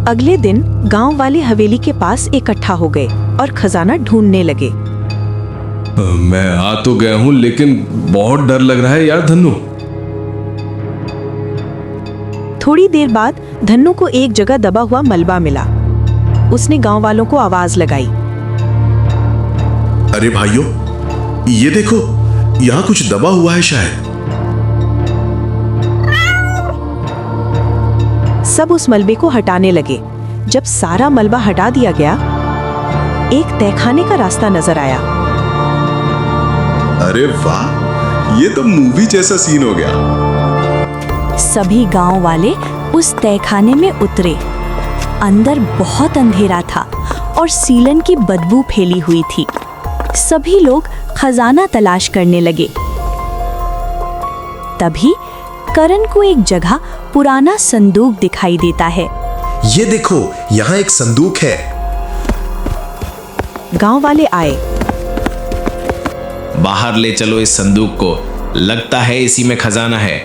अगले दिन गांव वाले हवेली के पास इकट्ठा हो गए और खजाना ढूंढने लगे। मैं आ तो गया हूं, लेकिन बहुत डर लग रहा है यार धन्नू। थोड़ी देर बाद धन्नू को एक जगह दबा हुआ मलबा मिला। उसने गांव वालों को आवाज लगाई। अरे भाइयों, ये देखो, यहाँ कुछ दबा हुआ है शायद। सब उस मलबे को हटाने लगे। जब सारा मलबा हटा दिया गया, एक तहखाने का रास्ता नजर आया। अरे वाह, ये तो मूवी जैसा सीन हो गया। सभी गांव वाले उस तहखाने में उतरे। अंदर बहुत अंधेरा था और सीलन की बदबू फैली हुई थी। सभी लोग खजाना तलाश करने लगे। तभी करण को एक जगह पुराना संदूक दिखाई देता है। ये देखो, यहाँ एक संदूक है। गांव वाले आए। बाहर ले चलो इस संदूक को, लगता है इसी में खजाना है।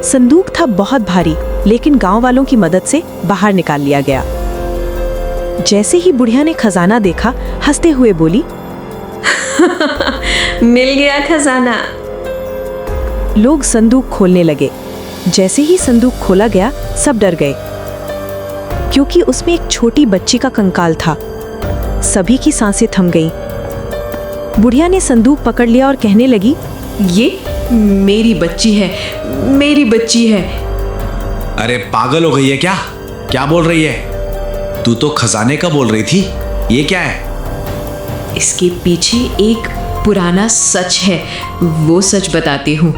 संदूक था बहुत भारी, लेकिन गांव वालों की मदद से बाहर निकाल लिया गया। जैसे ही बुढ़िया ने खजाना देखा, हंसते हुए बोली, मिल गया खजाना। लोग संदूक खोलने लगे। जैसे ही संदूक खोला गया, सब डर गए, क्योंकि उसमें एक छोटी बच्ची का कंकाल था। सभी की सांसें थम गईं। बुढ़िया ने संदूक पकड़ लिया और कहने लगी, ये मेरी बच्ची है, मेरी बच्ची है। अरे पागल हो गई है क्या? क्या बोल रही है? तू तो खजाने का बोल रही थी, ये क्या है? इसके पीछे एक पुराना सच है, वो सच बताती हूँ।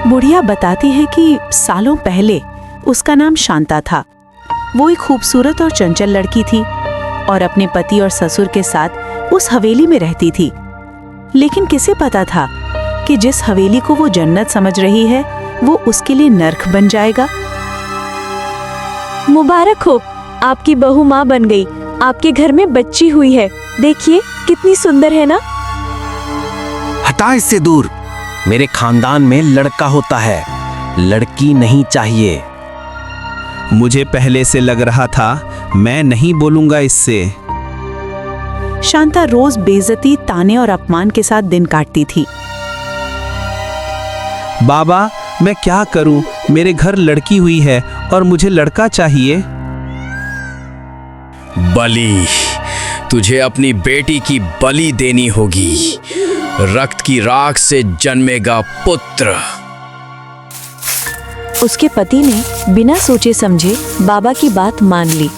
बुढ़िया बताती है कि सालों पहले उसका नाम शांता था। वो एक खूबसूरत और चंचल लड़की थी और अपने पति और ससुर के साथ उस हवेली में रहती थी। लेकिन किसे पता था कि जिस हवेली को वो जन्नत समझ रही है, वो उसके लिए नर्क बन जाएगा। मुबारक हो, आपकी बहू माँ बन गई। आपके घर में बच्ची हुई है। देखिए कितनी सुंदर है ना। हटा इससे दूर। मेरे खानदान में लड़का होता है, लड़की नहीं चाहिए। मुझे पहले से लग रहा था, मैं नहीं बोलूंगा इससे। शांता रोज बेइज्जती, ताने और अपमान के साथ दिन काटती थी। बाबा, मैं क्या करूं? मेरे घर लड़की हुई है और मुझे लड़का चाहिए। बलि, तुझे अपनी बेटी की बलि देनी होगी। रक्त की राख से जन्मेगा पुत्र। उसके पति ने बिना सोचे समझे बाबा की बात मान ली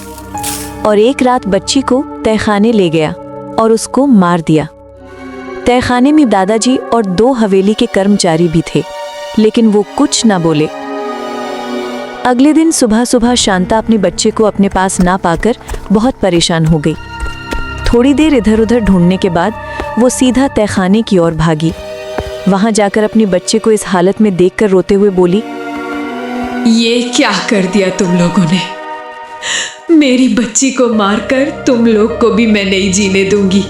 और एक रात बच्ची को तहखाने ले गया और उसको मार दिया। तहखाने में दादाजी और 2 हवेली के कर्मचारी भी थे, लेकिन वो कुछ ना बोले। अगले दिन सुबह सुबह शांता अपने बच्चे को अपने पास ना पाकर बहुत परेशान हो गई। थोड़ी देर इधर उधर ढूंढने के बाद वो सीधा तहखाने की ओर भागी। वहां जाकर अपने बच्चे को इस हालत में देखकर रोते हुए बोली, ये क्या कर दिया तुम लोगों ने? मेरी बच्ची को मारकर तुम लोग को भी मैं नहीं जीने दूंगी।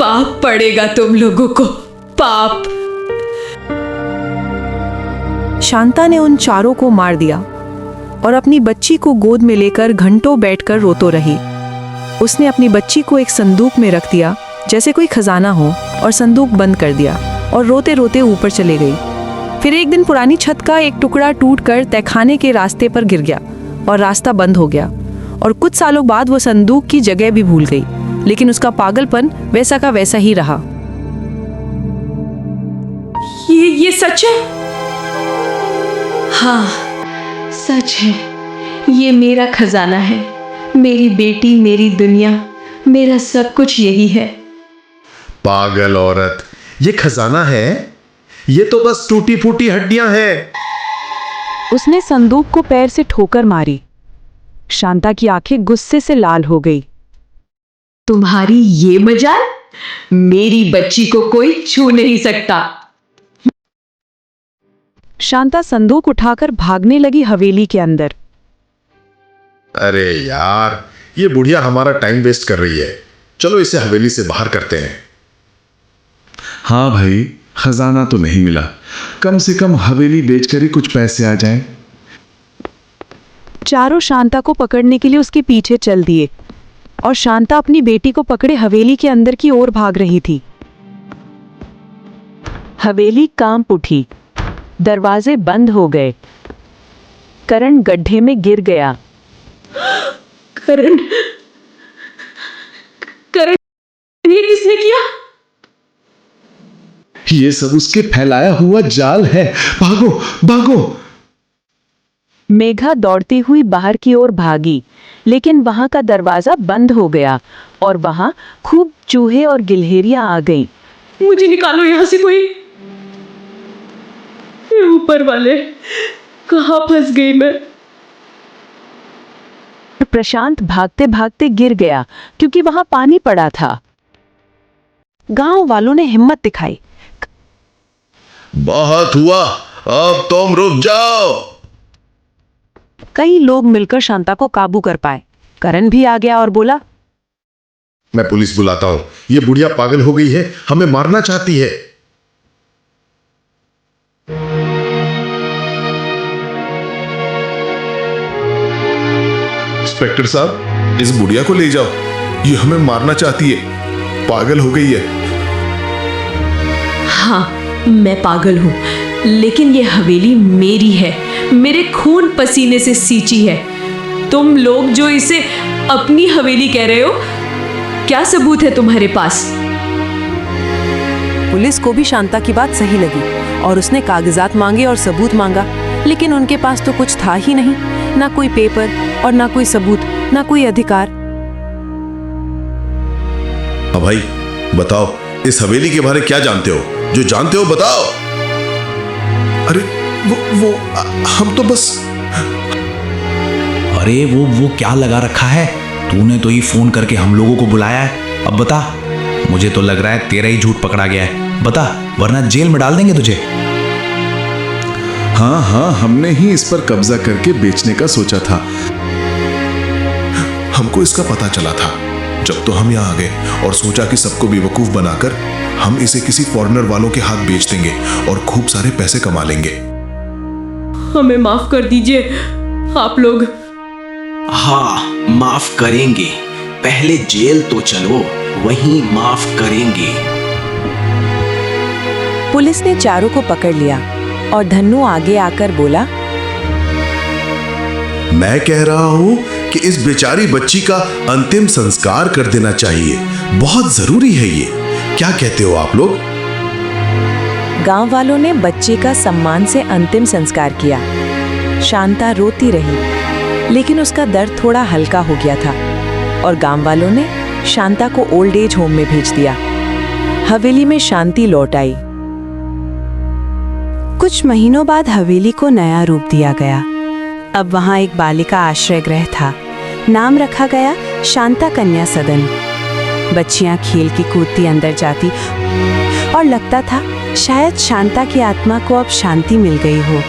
पाप पड़ेगा तुम लोगों को, पाप। शांता ने उन चारों को मार दिया और अपनी बच्ची को गोद में लेकर घंटों बैठकर रोतो रही। उसने अपनी बच्ची को एक संदूक में रख दिया जैसे कोई खजाना हो, और संदूक बंद कर दिया और रोते रोते ऊपर चले गई। फिर एक दिन पुरानी छत का एक टुकड़ा टूटकर तहखाने के रास्ते पर गिर गया और रास्ता बंद हो गया। और कुछ सालों बाद वो संदूक की जगह भी भूल गई, लेकिन उसका पागलपन वैसा का वैसा ही रहा। ये सच है? हाँ, सच है। ये मेरा खजाना है, मेरी बेटी, मेरी दुनिया, मेरा सब कुछ यही है। पागल औरत, ये खजाना है? ये तो बस टूटी फूटी हड्डियां हैं। उसने संदूक को पैर से ठोकर मारी। शांता की आंखें गुस्से से लाल हो गई। तुम्हारी ये मजाल? मेरी बच्ची को कोई छू नहीं सकता। शांता संदूक उठाकर भागने लगी हवेली के अंदर। अरे यार, ये बुढ़िया हमारा टाइम वेस्ट कर रही है। चलो इसे हवेली से बाहर करते हैं। हाँ भाई, खजाना तो नहीं मिला, कम से कम हवेली बेचकर ही कुछ पैसे आ जाएं। चारों शांता को पकड़ने के लिए उसके पीछे चल दिए और शांता अपनी बेटी को पकड़े हवेली के अंदर की ओर भाग रही थी। हवेली कांप उठी, दरवाजे बंद हो गए। करण गड्ढे में गिर गया। करण, करण, ये किसने किया? ये सब उसके फैलाया हुआ जाल है। भागो भागो। मेघा दौड़ती हुई बाहर की ओर भागी, लेकिन वहां का दरवाजा बंद हो गया और वहां खूब चूहे और गिलहरियां आ गईं। मुझे निकालो यहां से कोई। ये ऊपर वाले, कहां फंस गई मैं? प्रशांत भागते भागते गिर गया क्योंकि वहां पानी पड़ा था। गांव वालों ने हिम्मत दिखाई। बहुत हुआ, अब तुम रुक जाओ। कई लोग मिलकर शांता को काबू कर पाए। करण भी आ गया और बोला, मैं पुलिस बुलाता हूं। ये बुढ़िया पागल हो गई है, हमें मारना चाहती है। इंस्पेक्टर साहब, इस बुढ़िया को ले जाओ, ये हमें मारना चाहती है, पागल हो गई है। हाँ, मैं पागल हूं, लेकिन ये हवेली मेरी है, मेरे खून पसीने से सींची है। तुम लोग जो इसे अपनी हवेली कह रहे हो, क्या सबूत है तुम्हारे पास? पुलिस को भी शांता की बात सही लगी और उसने कागजात मांगे और सबूत मांगा, लेकिन उनके पास तो कुछ था ही नहीं, ना कोई पेपर और ना कोई सबूत, ना कोई अधिकार। अब भाई बताओ, इस हवेली के बारे क्या जानते हो? जो जानते हो बताओ। अरे वो हम तो बस। अरे वो क्या लगा रखा है? तूने तो ही फोन करके हम लोगों को बुलाया है। अब बता, मुझे तो लग रहा है तेरा ही झूठ पकड़ा गया है। बता, वरना जेल में डाल देंगे तुझे। हाँ हाँ, हमने ही इस पर कब्जा करके बेचने का सोचा था। हमको इसका पता चला था जब तो हम यहाँ आ गए और सोचा कि सबको बेवकूफ बनाकर हम इसे किसी फॉरेनर वालों के हाथ बेच देंगे और खूब सारे पैसे कमा लेंगे। हमें माफ कर दीजिए आप लोग। हाँ, माफ करेंगे। पहले जेल तो चलो, वहीं माफ करेंगे। पुलिस ने चारों को पकड़ लिया और धन्नू आगे आकर बोला, मैं कह रहा हूं कि इस बेचारी बच्ची का अंतिम संस्कार कर देना चाहिए, बहुत जरूरी है ये। क्या कहते हो आप लोग? गांव वालों ने बच्चे का सम्मान से अंतिम संस्कार किया। शांता रोती रही, लेकिन उसका दर्द थोड़ा हल्का हो गया था और गांव वालों ने शांता को ओल्ड एज होम में भेज दिया। हवेली में शांति लौट आई। कुछ महीनों बाद हवेली को नया रूप दिया गया। अब वहां एक बालिका आश्रय गृह था। नाम रखा गया शांता कन्या सदन। बच्चियां खेलती कूदती अंदर जाती और लगता था शायद शांता की आत्मा को अब शांति मिल गई हो।